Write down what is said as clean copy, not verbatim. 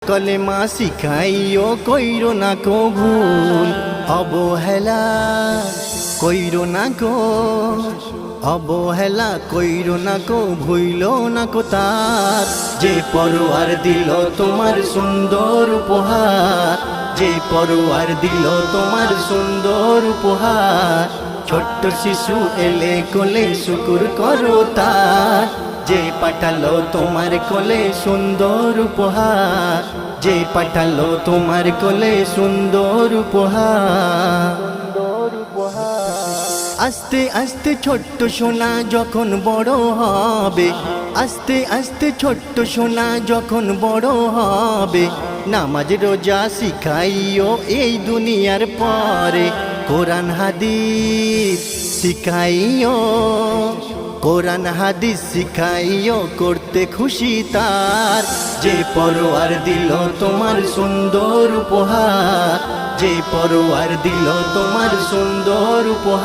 কলেমা শিখাইও কইরো না কো ভুল, অবহেলা কইরো না কো, অবহেলা কইরো না কো, ভুইলো না কো তার যে পরোয়ার দিল তোমার সুন্দর উপহার, যে পরোয়ার দিল তোমার সুন্দর উপহার। ছোট্ট শিশু এলে কোলে শুকুর করো তার, যে পাঠালো তোমার কোলে সুন্দর উপহার, যে পাঠালো তোমার কোলে সুন্দর উপহার। আস্তে আস্তে ছোট্ট সোনা যখন বড় হবে, আস্তে আস্তে ছোট্ট সোনা যখন বড় হবে, নামাজ রোজা শিখাইও এই দুনিয়ার পরে, কোরআন হাদিস শিখাইও, কোরআন হাদিস শিখাইও করতে খুশি তার, যে পরোয়ার দিল তোমার সুন্দর উপহার, যে পরোয়ার দিল তোমার সুন্দর উপহার।